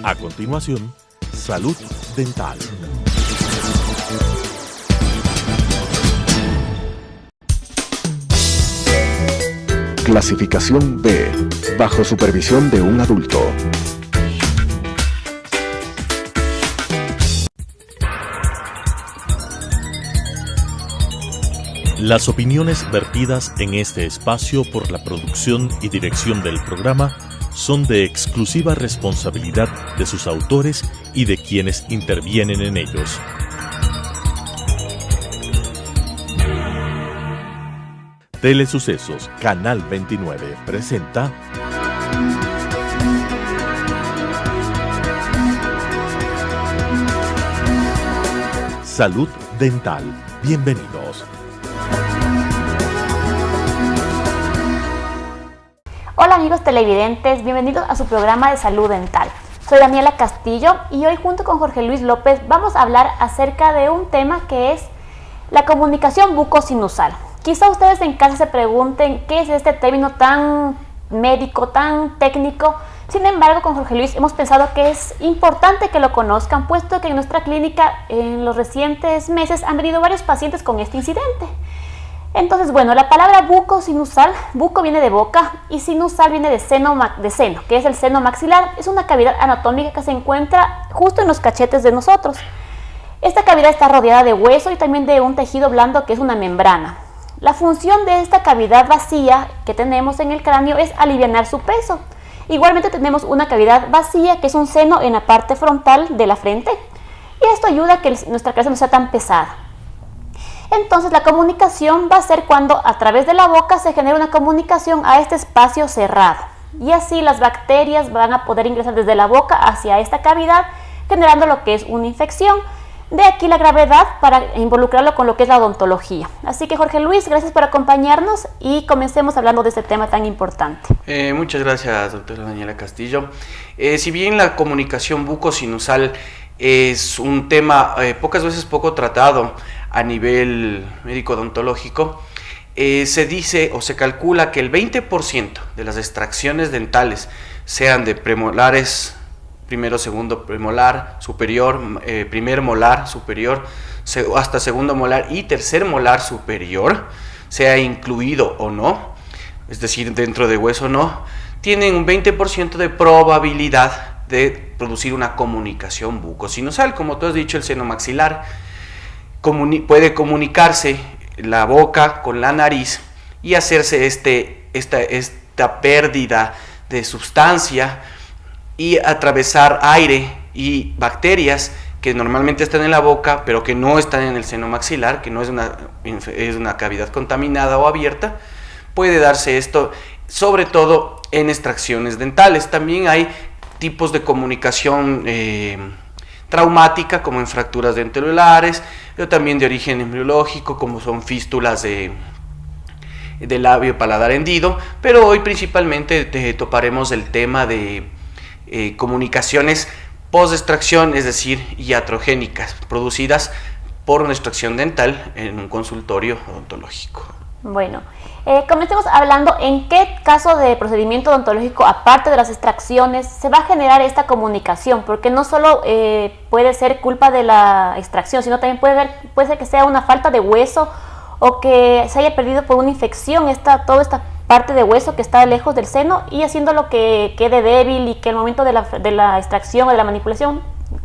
A continuación, Salud Dental. Clasificación B, bajo supervisión de un adulto. Las opiniones vertidas en este espacio por la producción y dirección del programa son de exclusiva responsabilidad de sus autores y de quienes intervienen en ellos. Telesucesos Canal 29 presenta Salud Dental. Bienvenidos. Hola amigos televidentes, bienvenidos a su programa de Salud Dental. Soy Daniela Castillo y hoy junto con Jorge Luis López vamos a hablar acerca de un tema que es la comunicación bucosinusal. Quizá ustedes en casa se pregunten qué es este término tan médico, tan técnico. Sin embargo, con Jorge Luis hemos pensado que es importante que lo conozcan, puesto que en nuestra clínica en los recientes meses han venido varios pacientes con este incidente. Entonces, bueno, la palabra bucosinusal, buco viene de boca y sinusal viene de seno, que es el seno maxilar. Es una cavidad anatómica que se encuentra justo en los cachetes de nosotros. Esta cavidad está rodeada de hueso y también de un tejido blando que es una membrana. La función de esta cavidad vacía que tenemos en el cráneo es alivianar su peso. Igualmente tenemos una cavidad vacía que es un seno en la parte frontal de la frente y esto ayuda a que nuestra cabeza no sea tan pesada. Entonces la comunicación va a ser cuando a través de la boca se genera una comunicación a este espacio cerrado y así las bacterias van a poder ingresar desde la boca hacia esta cavidad generando lo que es una infección. De aquí la gravedad para involucrarlo con lo que es la odontología. Así que Jorge Luis, gracias por acompañarnos y comencemos hablando de este tema tan importante. Muchas gracias, doctora Daniela Castillo. Si bien la comunicación bucosinusal es un tema pocas veces poco tratado a nivel médico-odontológico, se dice o se calcula que el 20% de las extracciones dentales, sean de premolares, primero, segundo premolar, superior, primer molar superior, hasta segundo molar y tercer molar superior, sea incluido o no, es decir, dentro de hueso o no, tienen un 20% de probabilidad de producir una comunicación bucosinusal. Como tú has dicho, el seno maxilar puede comunicarse la boca con la nariz y hacerse esta pérdida de sustancia y atravesar aire y bacterias que normalmente están en la boca, pero que no están en el seno maxilar, que no es una cavidad contaminada o abierta. Puede darse esto, sobre todo en extracciones dentales. También hay tipos de comunicación traumática, como en fracturas dentalulares, pero también de origen embriológico, como son fístulas de labio paladar hendido. Pero hoy principalmente toparemos el tema de comunicaciones post-extracción, es decir, iatrogénicas, producidas por una extracción dental en un consultorio odontológico. Bueno, comencemos hablando en qué caso de procedimiento odontológico, aparte de las extracciones, se va a generar esta comunicación, porque no solo puede ser culpa de la extracción, sino también puede ser que sea una falta de hueso o que se haya perdido por una infección toda esta parte de hueso que está lejos del seno y haciéndolo que quede débil y que al momento de la extracción o de la manipulación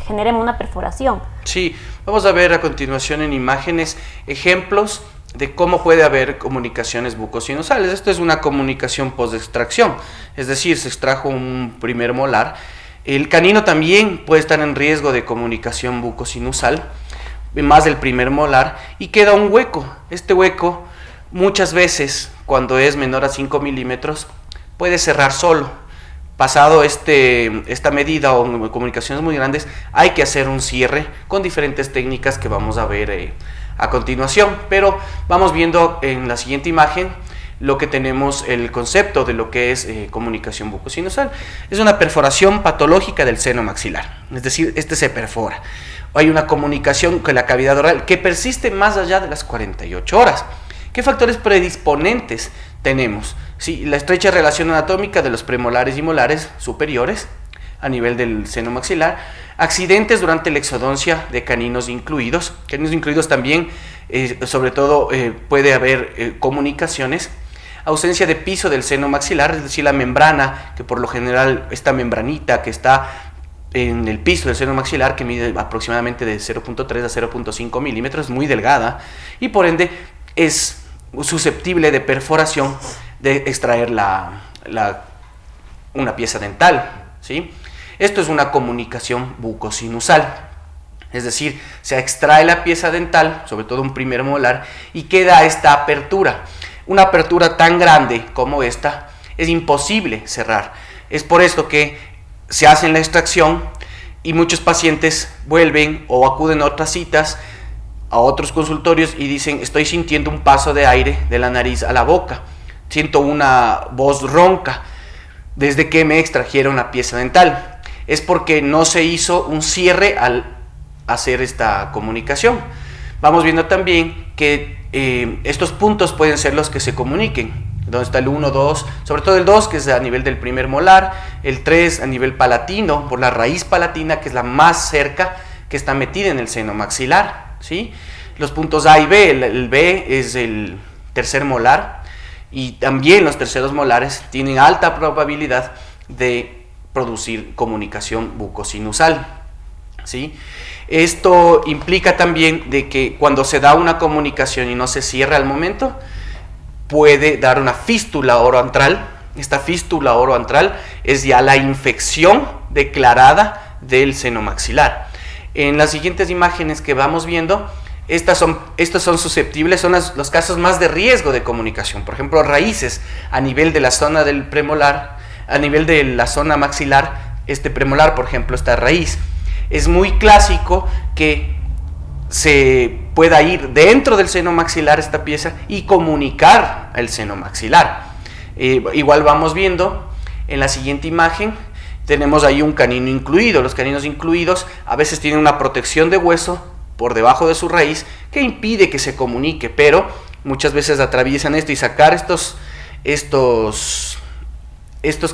genere una perforación. Sí, vamos a ver a continuación en imágenes ejemplos de cómo puede haber comunicaciones bucosinusales. Esto es una comunicación post-extracción, es decir, se extrajo un primer molar. El canino también puede estar en riesgo de comunicación bucosinusal, más del primer molar, y queda un hueco. Este hueco muchas veces, cuando es menor a 5 milímetros, puede cerrar solo. Pasado esta medida o comunicaciones muy grandes, hay que hacer un cierre con diferentes técnicas que vamos a ver a continuación. Pero vamos viendo en la siguiente imagen lo que tenemos, el concepto de lo que es comunicación bucosinusal. Es una perforación patológica del seno maxilar, es decir, se perfora. Hay una comunicación con la cavidad oral que persiste más allá de las 48 horas. ¿Qué factores predisponentes tenemos? Sí, la estrecha relación anatómica de los premolares y molares superiores, a nivel del seno maxilar, accidentes durante la exodoncia de caninos incluidos también, sobre todo puede haber comunicaciones, ausencia de piso del seno maxilar, es decir, la membrana, que por lo general esta membranita que está en el piso del seno maxilar, que mide aproximadamente de 0.3 a 0.5 milímetros, muy delgada, y por ende es susceptible de perforación, de extraer una pieza dental, ¿sí? Esto es una comunicación bucosinusal, es decir, se extrae la pieza dental, sobre todo un primer molar, y queda esta apertura. Una apertura tan grande como esta es imposible cerrar. Es por esto que se hace la extracción y muchos pacientes vuelven o acuden a otras citas, a otros consultorios y dicen: estoy sintiendo un paso de aire de la nariz a la boca, siento una voz ronca desde que me extrajeron la pieza dental. Es porque no se hizo un cierre al hacer esta comunicación. Vamos viendo también que estos puntos pueden ser los que se comuniquen, donde está el 1, 2, sobre todo el 2, que es a nivel del primer molar, el 3 a nivel palatino, por la raíz palatina, que es la más cerca, que está metida en el seno maxilar, ¿sí? Los puntos A y B, el B es el tercer molar, y también los terceros molares tienen alta probabilidad de producir comunicación bucosinusal, ¿sí? Esto implica también de que cuando se da una comunicación y no se cierra al momento, puede dar una fístula oroantral. Esta fístula oroantral es ya la infección declarada del seno maxilar. En las siguientes imágenes que vamos viendo, estos son susceptibles, son los casos más de riesgo de comunicación. Por ejemplo, raíces a nivel de la zona del premolar, a nivel de la zona maxilar, este premolar, por ejemplo, esta raíz. Es muy clásico que se pueda ir dentro del seno maxilar esta pieza y comunicar al seno maxilar. Igual vamos viendo en la siguiente imagen, tenemos ahí un canino incluido. Los caninos incluidos a veces tienen una protección de hueso por debajo de su raíz que impide que se comunique, pero muchas veces atraviesan esto y sacar estos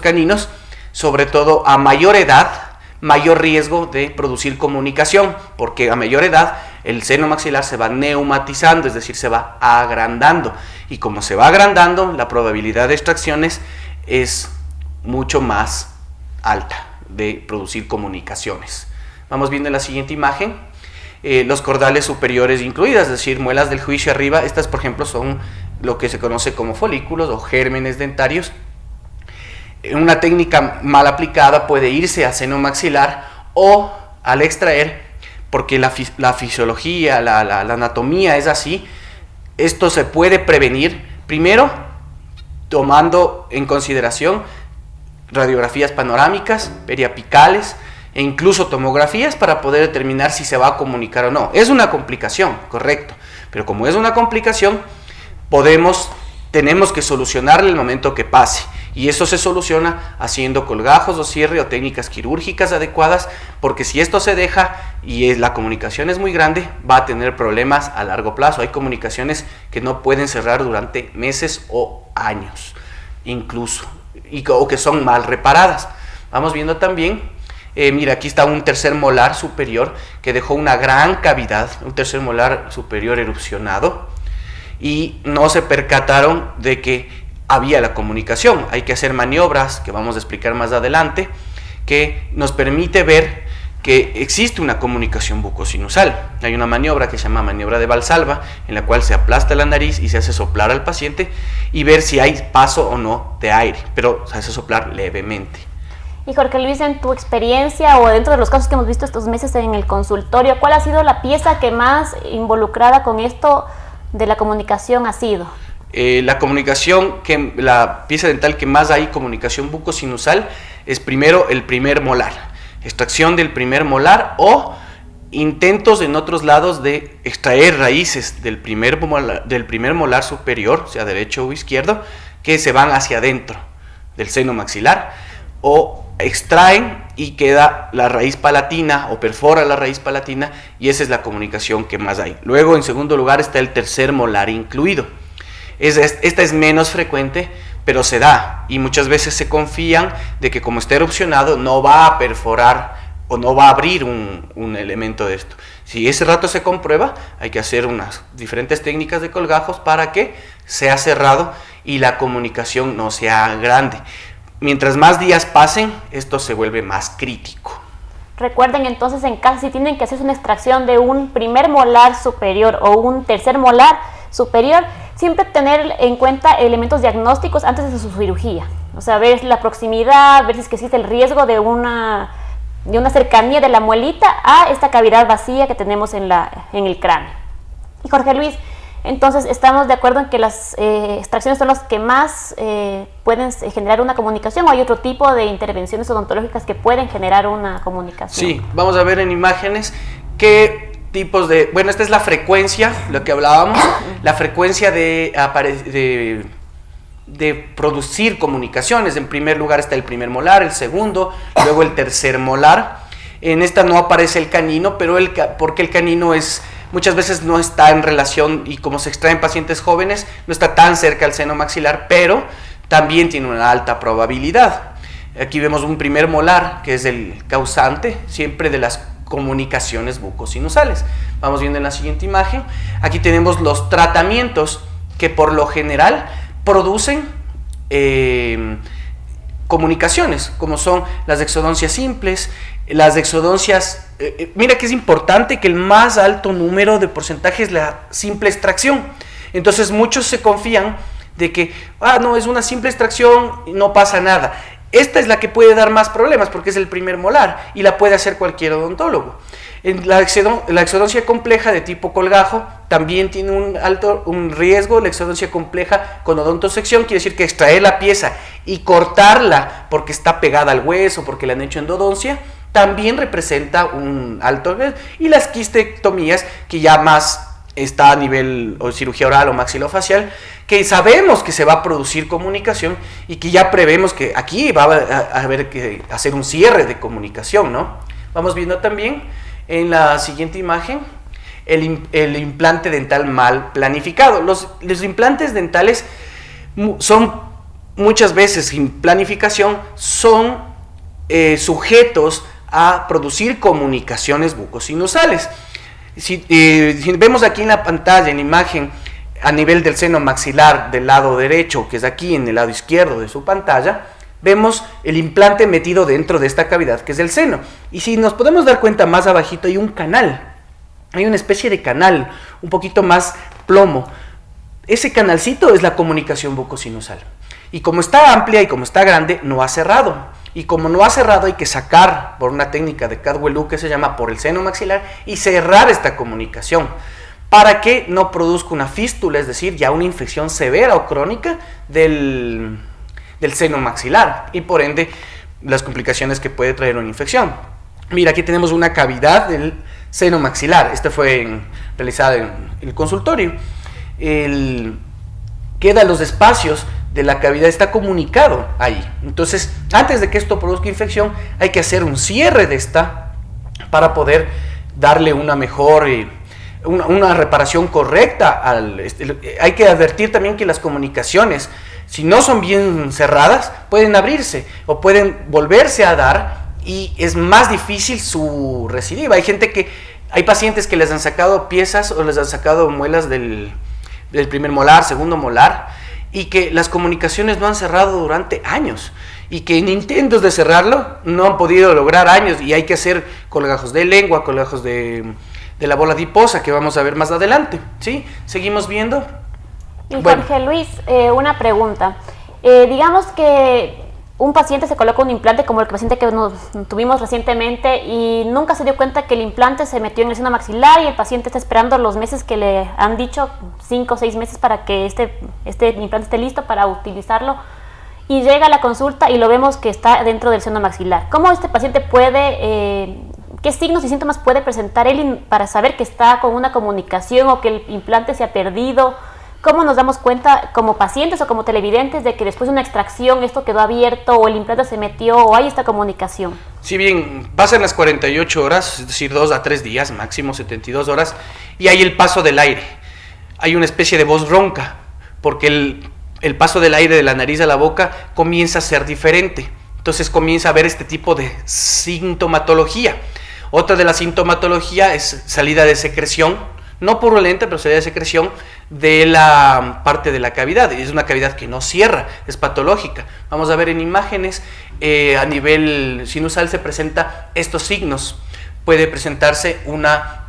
caninos, sobre todo a mayor edad, mayor riesgo de producir comunicación, porque a mayor edad el seno maxilar se va neumatizando, es decir, se va agrandando, y como se va agrandando, la probabilidad de extracciones es mucho más alta de producir comunicaciones. Vamos viendo en la siguiente imagen los cordales superiores incluidas, es decir, muelas del juicio arriba. Estas, por ejemplo, son lo que se conoce como folículos o gérmenes dentarios. Una técnica mal aplicada puede irse a seno maxilar, o al extraer, porque la fisiología, la anatomía es así, esto se puede prevenir, primero tomando en consideración radiografías panorámicas, periapicales e incluso tomografías para poder determinar si se va a comunicar o no. Es una complicación, correcto, pero como es una complicación, tenemos que solucionarle el momento que pase, y eso se soluciona haciendo colgajos o cierre o técnicas quirúrgicas adecuadas, porque si esto se deja y la comunicación es muy grande, va a tener problemas a largo plazo. Hay comunicaciones que no pueden cerrar durante meses o años incluso, o que son mal reparadas. Vamos viendo también, mira, aquí está un tercer molar superior que dejó una gran cavidad, un tercer molar superior erupcionado, y no se percataron de que había la comunicación. Hay que hacer maniobras que vamos a explicar más adelante, que nos permite ver que existe una comunicación bucosinusal. Hay una maniobra que se llama maniobra de Valsalva, en la cual se aplasta la nariz y se hace soplar al paciente y ver si hay paso o no de aire, pero se hace soplar levemente. Y Jorge Luis, en tu experiencia o dentro de los casos que hemos visto estos meses en el consultorio, ¿cuál ha sido la pieza que más involucrada con esto de la comunicación ha sido? La pieza dental que más hay comunicación bucosinusal es primero el primer molar, extracción del primer molar o intentos en otros lados de extraer raíces del primer molar superior, sea derecho o izquierdo, que se van hacia adentro del seno maxilar, o extraen y queda la raíz palatina o perfora la raíz palatina, y esa es la comunicación que más hay. Luego, en segundo lugar, está el tercer molar incluido. Esta es menos frecuente pero se da, y muchas veces se confían de que como está erupcionado no va a perforar o no va a abrir un elemento de esto. Si ese rato se comprueba, hay que hacer unas diferentes técnicas de colgajos para que sea cerrado y la comunicación no sea grande. Mientras más días pasen, esto se vuelve más crítico. Recuerden entonces, en casa, si tienen que hacer una extracción de un primer molar superior o un tercer molar superior, siempre tener en cuenta elementos diagnósticos antes de su cirugía. O sea, ver la proximidad, ver si es que existe el riesgo de una cercanía de la muelita a esta cavidad vacía que tenemos en el cráneo. Y Jorge Luis, entonces estamos de acuerdo en que las extracciones son las que más pueden generar una comunicación, o hay otro tipo de intervenciones odontológicas que pueden generar una comunicación. Sí, vamos a ver en imágenes qué tipos de... Bueno, esta es la frecuencia, lo que hablábamos, la frecuencia de producir comunicaciones. En primer lugar está el primer molar, el segundo, luego el tercer molar. En esta no aparece el canino, pero porque el canino muchas veces no está en relación, y como se extrae en pacientes jóvenes, no está tan cerca al seno maxilar, pero también tiene una alta probabilidad. Aquí vemos un primer molar, que es el causante siempre de las comunicaciones bucosinusales. Vamos viendo en la siguiente imagen. Aquí tenemos los tratamientos que por lo general producen comunicaciones, como son las exodoncias simples, las exodoncias. Mira que es importante que el más alto número de porcentaje es la simple extracción. Entonces muchos se confían de que, no, es una simple extracción, no pasa nada. Esta es la que puede dar más problemas porque es el primer molar y la puede hacer cualquier odontólogo. La exodoncia compleja de tipo colgajo también tiene un riesgo. La exodoncia compleja con odontosección quiere decir que extraer la pieza y cortarla porque está pegada al hueso, porque le han hecho endodoncia, también representa un alto riesgo. Y las quistectomías, que ya más está a nivel o cirugía oral o maxilofacial, que sabemos que se va a producir comunicación y que ya prevemos que aquí va a haber que hacer un cierre de comunicación, ¿no? Vamos viendo también en la siguiente imagen el implante dental mal planificado. Los implantes dentales son muchas veces sin planificación, son sujetos a producir comunicaciones bucosinusales. Si vemos aquí en la pantalla, en la imagen, a nivel del seno maxilar del lado derecho, que es aquí en el lado izquierdo de su pantalla, vemos el implante metido dentro de esta cavidad que es el seno. Y si nos podemos dar cuenta, más abajito hay un canal, hay una especie de canal, un poquito más plomo. Ese canalcito es la comunicación bucosinusal. Y como está amplia y como está grande, no ha cerrado. Y como no ha cerrado, hay que sacar por una técnica de Cadwell-Loo que se llama por el seno maxilar y cerrar esta comunicación para que no produzca una fístula, es decir, ya una infección severa o crónica del seno maxilar y por ende las complicaciones que puede traer una infección. Mira, aquí tenemos una cavidad del seno maxilar. Esta fue realizada en el consultorio. Quedan los espacios de la cavidad, está comunicado ahí. Entonces, antes de que esto produzca infección, hay que hacer un cierre de esta para poder darle una mejor, una reparación correcta. Hay que advertir también que las comunicaciones, si no son bien cerradas, pueden abrirse o pueden volverse a dar y es más difícil su recidiva. Hay pacientes que les han sacado piezas o les han sacado muelas del primer molar, segundo molar, y que las comunicaciones no han cerrado durante años y que en intentos de cerrarlo no han podido lograr años y hay que hacer colgajos de lengua, colgajos de la bola adiposa que vamos a ver más adelante, ¿sí? Seguimos viendo. Y Jorge Luis, una pregunta. Digamos que un paciente se coloca un implante como el paciente que nos tuvimos recientemente y nunca se dio cuenta que el implante se metió en el seno maxilar y el paciente está esperando los meses que le han dicho, 5 o 6 meses para que este implante esté listo para utilizarlo, y llega a la consulta y lo vemos que está dentro del seno maxilar. ¿Cómo este paciente qué signos y síntomas puede presentar él para saber que está con una comunicación o que el implante se ha perdido? ¿Cómo nos damos cuenta como pacientes o como televidentes de que después de una extracción esto quedó abierto o el implante se metió o hay esta comunicación? Si bien pasan las 48 horas, es decir, 2 a 3 días, máximo 72 horas, y hay el paso del aire. Hay una especie de voz ronca, porque el paso del aire de la nariz a la boca comienza a ser diferente. Entonces comienza a haber este tipo de sintomatología. Otra de la sintomatología es salida de secreción, no purulenta, pero salida de secreción de la parte de la cavidad. Es una cavidad que no cierra, es patológica. Vamos a ver en imágenes, a nivel sinusal se presenta estos signos. Puede presentarse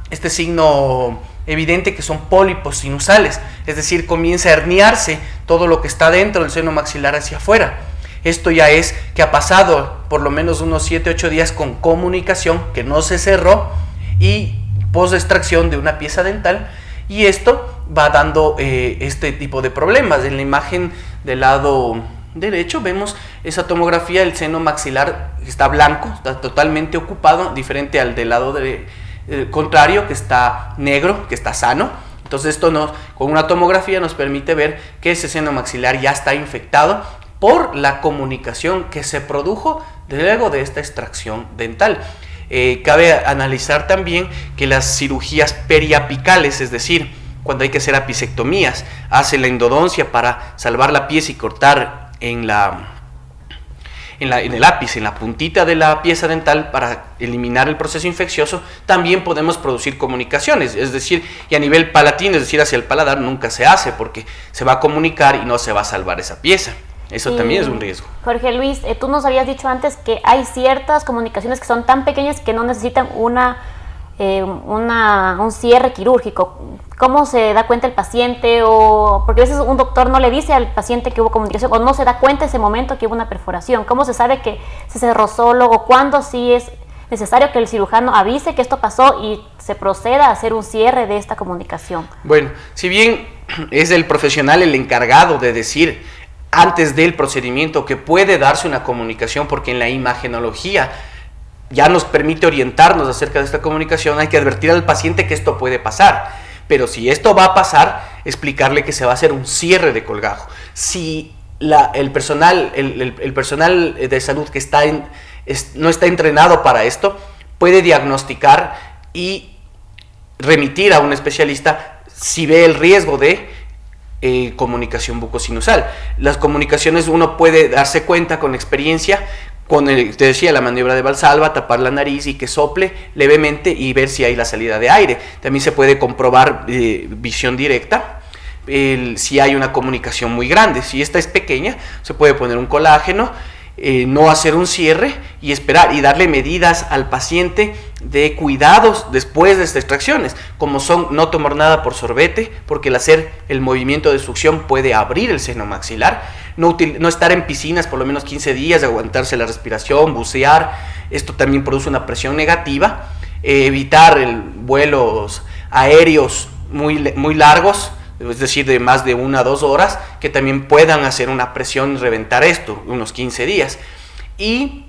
este signo evidente que son pólipos sinusales, es decir, comienza a herniarse todo lo que está dentro del seno maxilar hacia afuera. Esto ya es que ha pasado por lo menos unos 7-8 días con comunicación que no se cerró y post-extracción de una pieza dental, y esto va dando este tipo de problemas. En la imagen del lado derecho vemos esa tomografía, el seno maxilar está blanco, está totalmente ocupado, diferente al del lado contrario, que está negro, que está sano. Entonces esto con una tomografía nos permite ver que ese seno maxilar ya está infectado por la comunicación que se produjo luego de esta extracción dental. Cabe analizar también que las cirugías periapicales, es decir, cuando hay que hacer apicectomías, hace la endodoncia para salvar la pieza y cortar en el ápice, en la puntita de la pieza dental para eliminar el proceso infeccioso, también podemos producir comunicaciones, es decir, y a nivel palatino, es decir, hacia el paladar, nunca se hace porque se va a comunicar y no se va a salvar esa pieza. Eso también es un riesgo. Jorge Luis, tú nos habías dicho antes que hay ciertas comunicaciones que son tan pequeñas que no necesitan un cierre quirúrgico. ¿Cómo se da cuenta el paciente? Porque a veces un doctor no le dice al paciente que hubo comunicación o no se da cuenta en ese momento que hubo una perforación. ¿Cómo se sabe que se cerró solo o cuándo sí es necesario que el cirujano avise que esto pasó y se proceda a hacer un cierre de esta comunicación? Bueno, si bien es el profesional el encargado de decir antes del procedimiento que puede darse una comunicación, porque en la imagenología ya nos permite orientarnos acerca de esta comunicación, hay que advertir al paciente que esto puede pasar, pero si esto va a pasar, explicarle que se va a hacer un cierre de colgajo. Si el personal de salud que no está entrenado para esto, puede diagnosticar y remitir a un especialista si ve el riesgo de comunicación bucosinusal. Las comunicaciones uno puede darse cuenta con experiencia, te decía, la maniobra de Valsalva, tapar la nariz y que sople levemente y ver si hay la salida de aire. También se puede comprobar visión directa si hay una comunicación muy grande. Si esta es pequeña, se puede poner un colágeno, no hacer un cierre y esperar y darle medidas al paciente de cuidados después de estas extracciones, como son no tomar nada por sorbete, porque al hacer el movimiento de succión puede abrir el seno maxilar, no estar en piscinas por lo menos 15 días, aguantarse la respiración, bucear, esto también produce una presión negativa, evitar vuelos aéreos muy largos, es decir, de más de 1 a 2 horas, que también puedan hacer una presión y reventar esto, unos 15 días. Y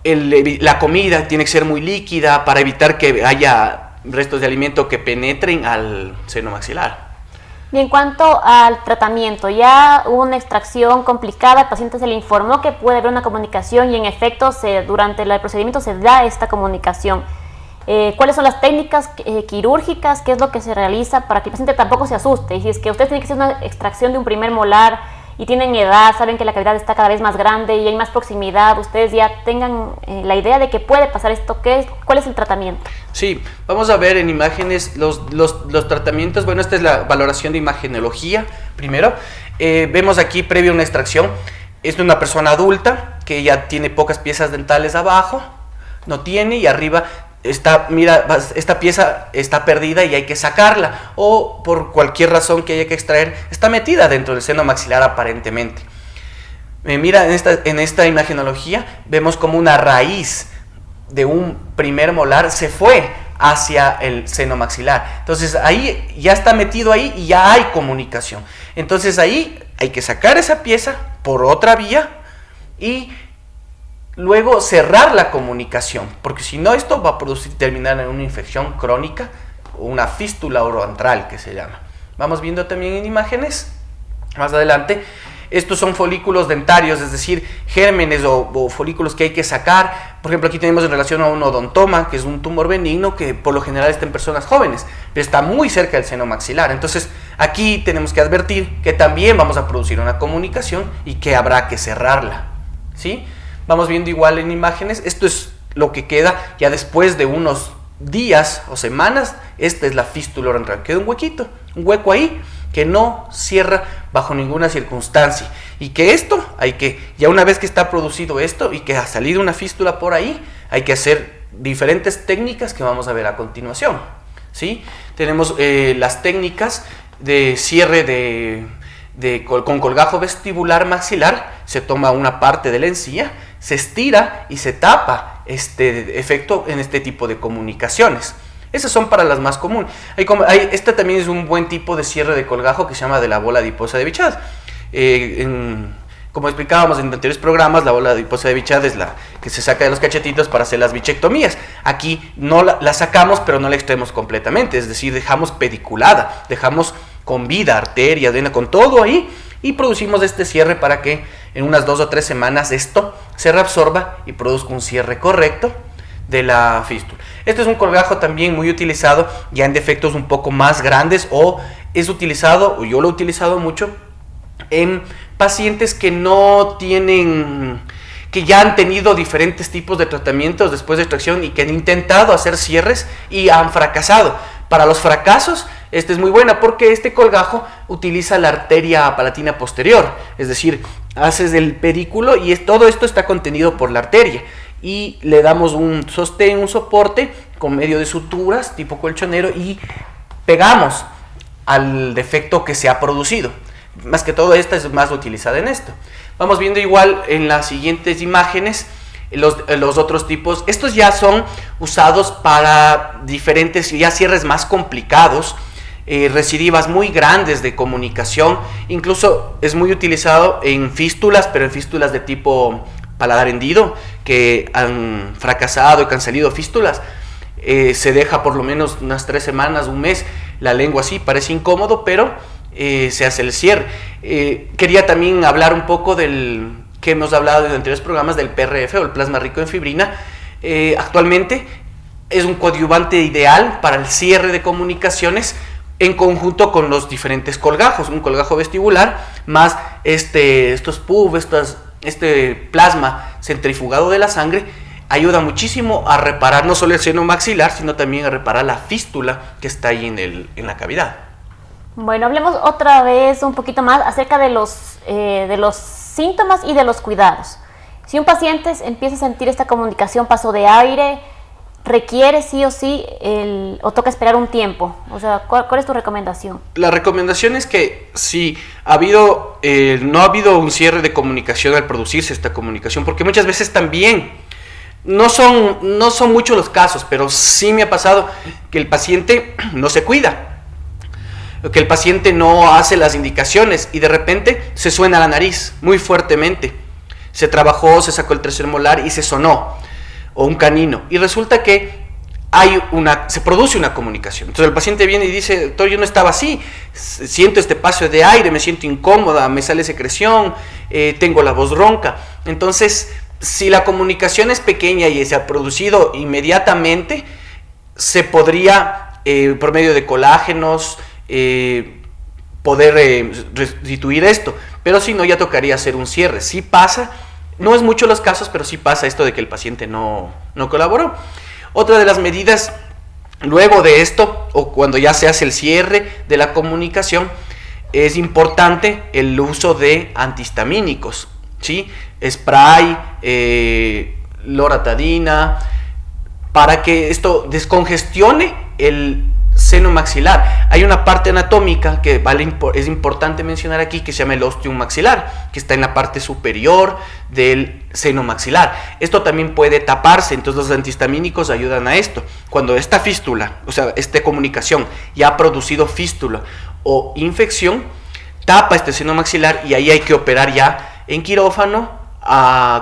la comida tiene que ser muy líquida para evitar que haya restos de alimento que penetren al seno maxilar. Y en cuanto al tratamiento, ya hubo una extracción complicada, al paciente se le informó que puede haber una comunicación y en efecto durante el procedimiento se da esta comunicación. ¿Cuáles son las técnicas quirúrgicas? ¿Qué es lo que se realiza para que el paciente tampoco se asuste? Y si es que usted tiene que hacer una extracción de un primer molar y tienen edad, saben que la cavidad está cada vez más grande y hay más proximidad, ustedes ya tengan la idea de que puede pasar esto, ¿cuál es el tratamiento? Sí, vamos a ver en imágenes los tratamientos. Bueno, esta es la valoración de imagenología. Primero, vemos aquí previo a una extracción, es de una persona adulta que ya tiene pocas piezas dentales abajo, no tiene, y arriba esta pieza está perdida y hay que sacarla, o por cualquier razón que haya que extraer, está metida dentro del seno maxilar aparentemente. Mira, en esta imagenología vemos como una raíz de un primer molar se fue hacia el seno maxilar. Entonces ahí ya está metido ahí y ya hay comunicación. Entonces ahí hay que sacar esa pieza por otra vía y luego cerrar la comunicación, porque si no esto va a terminar en una infección crónica o una fístula oroantral que se llama. Vamos viendo también en imágenes más adelante. Estos son folículos dentarios, es decir, gérmenes o folículos que hay que sacar. Por ejemplo, aquí tenemos en relación a un odontoma, que es un tumor benigno que por lo general está en personas jóvenes, pero está muy cerca del seno maxilar. Entonces Aquí tenemos que advertir que también vamos a producir una comunicación y que habrá que cerrarla, ¿sí? Vamos viendo igual en imágenes, esto es lo que queda ya después de unos días o semanas. Esta es la fístula oral, queda un hueco ahí que no cierra bajo ninguna circunstancia, y que esto hay que, ya una vez que está producido esto y que ha salido una fístula por ahí, hay que hacer diferentes técnicas que vamos a ver a continuación, ¿sí? Tenemos las técnicas de cierre con colgajo vestibular maxilar. Se toma una parte de la encía, se estira y se tapa este efecto en este tipo de comunicaciones. Esas son para las más comunes. Este también es un buen tipo de cierre de colgajo que se llama de la bola adiposa de Bichat. Como explicábamos en anteriores programas, la bola adiposa de Bichat es la que se saca de los cachetitos para hacer las bichectomías. Aquí no la sacamos, pero no la extraemos completamente, es decir, dejamos pediculada, dejamos con vida, arterias, vena, con todo ahí, y producimos este cierre para que en unas 2 o 3 semanas esto se reabsorba y produzca un cierre correcto de la fístula. Este es un colgajo también muy utilizado ya en defectos un poco más grandes, o es utilizado, o yo lo he utilizado mucho, en pacientes que no tienen, que ya han tenido diferentes tipos de tratamientos después de extracción y que han intentado hacer cierres y han fracasado. Para los fracasos, este es muy buena porque este colgajo utiliza la arteria palatina posterior, es decir, haces el pedículo y todo esto está contenido por la arteria, y le damos un sostén, un soporte con medio de suturas tipo colchonero y pegamos al defecto que se ha producido. Más que todo, esta es más utilizada en esto. Vamos viendo igual en las siguientes imágenes los otros tipos. Estos ya son usados para diferentes, ya cierres más complicados, recidivas muy grandes de comunicación. Incluso es muy utilizado en fístulas, pero en fístulas de tipo paladar hendido, que han fracasado y que han salido fístulas. Se deja por lo menos unas 3 semanas, un mes, la lengua así, parece incómodo, pero se hace el cierre. Quería también hablar un poco del que hemos hablado en anteriores programas, del PRF o el plasma rico en fibrina. Actualmente es un coadyuvante ideal para el cierre de comunicaciones en conjunto con los diferentes colgajos, un colgajo vestibular más estos PUV, este plasma centrifugado de la sangre, ayuda muchísimo a reparar no solo el seno maxilar, sino también a reparar la fístula que está ahí en la cavidad. Bueno, hablemos otra vez un poquito más acerca de los síntomas y de los cuidados. Si un paciente empieza a sentir esta comunicación, paso de aire, ¿requiere sí o sí o toca esperar un tiempo? O sea, ¿cuál es tu recomendación? La recomendación es que si no ha habido un cierre de comunicación al producirse esta comunicación, porque muchas veces también no son muchos los casos, pero sí me ha pasado que el paciente no se cuida, que el paciente no hace las indicaciones y de repente se suena la nariz muy fuertemente, se trabajó, se sacó el tercer molar y se sonó, o un canino, y resulta que se produce una comunicación. Entonces el paciente viene y dice: doctor, yo no estaba así, siento este paso de aire, me siento incómoda, me sale secreción, tengo la voz ronca. Entonces, si la comunicación es pequeña y se ha producido inmediatamente, se podría, por medio de colágenos, poder restituir esto, pero si no, ya tocaría hacer un cierre. Sí pasa, no es mucho los casos, pero sí pasa esto de que el paciente no colaboró. Otra de las medidas luego de esto, o cuando ya se hace el cierre de la comunicación, es importante el uso de antihistamínicos, ¿sí? Spray, loratadina, para que esto descongestione el seno maxilar. Hay una parte anatómica que es importante mencionar aquí, que se llama el ostium maxilar, que está en la parte superior del seno maxilar. Esto también puede taparse, entonces los antihistamínicos ayudan a esto. Cuando esta fístula, o sea, esta comunicación ya ha producido fístula o infección, tapa este seno maxilar y ahí hay que operar ya en quirófano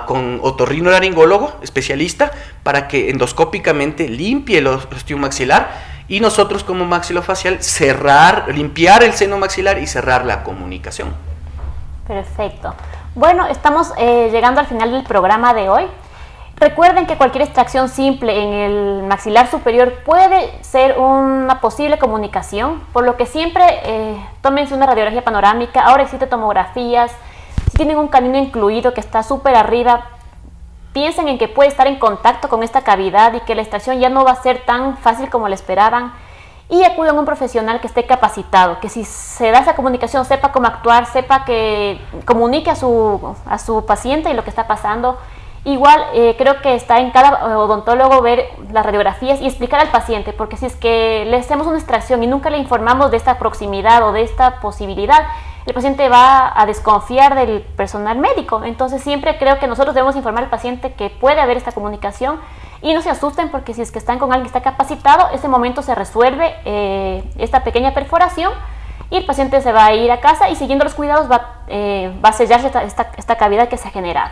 con otorrinolaringólogo especialista para que endoscópicamente limpie el ostium maxilar, y nosotros como maxilofacial limpiar el seno maxilar y cerrar la comunicación. Perfecto. Bueno, estamos llegando al final del programa de hoy. Recuerden que cualquier extracción simple en el maxilar superior puede ser una posible comunicación, por lo que siempre tómense una radiografía panorámica. Ahora existen tomografías, si tienen un canino incluido que está súper arriba, piensen en que puede estar en contacto con esta cavidad y que la extracción ya no va a ser tan fácil como le esperaban, y acudan a un profesional que esté capacitado, que si se da esa comunicación sepa cómo actuar, sepa que comunique a su paciente y lo que está pasando. Igual creo que está en cada odontólogo ver las radiografías y explicar al paciente, porque si es que le hacemos una extracción y nunca le informamos de esta proximidad o de esta posibilidad, el paciente va a desconfiar del personal médico. Entonces siempre creo que nosotros debemos informar al paciente que puede haber esta comunicación y no se asusten, porque si es que están con alguien que está capacitado, ese momento se resuelve esta pequeña perforación y el paciente se va a ir a casa y siguiendo los cuidados va a sellarse esta cavidad que se ha generado.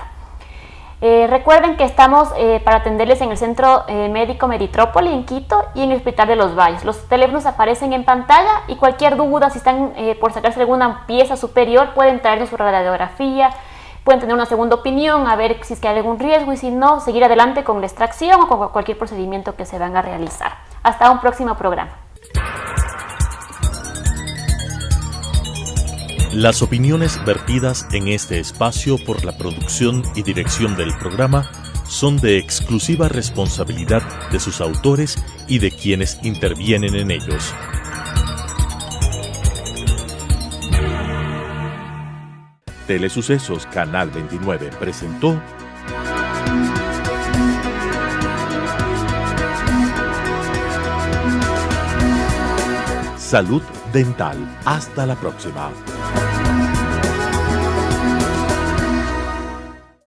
Recuerden que estamos para atenderles en el Centro Médico Meditrópoli en Quito y en el Hospital de los Valles. Los teléfonos aparecen en pantalla y cualquier duda, si están por sacarse alguna pieza superior, pueden traernos su radiografía, pueden tener una segunda opinión, a ver si es que hay algún riesgo y si no, seguir adelante con la extracción o con cualquier procedimiento que se van a realizar. Hasta un próximo programa. Las opiniones vertidas en este espacio por la producción y dirección del programa son de exclusiva responsabilidad de sus autores y de quienes intervienen en ellos. Telesucesos Canal 29 presentó Salud Dental. Hasta la próxima.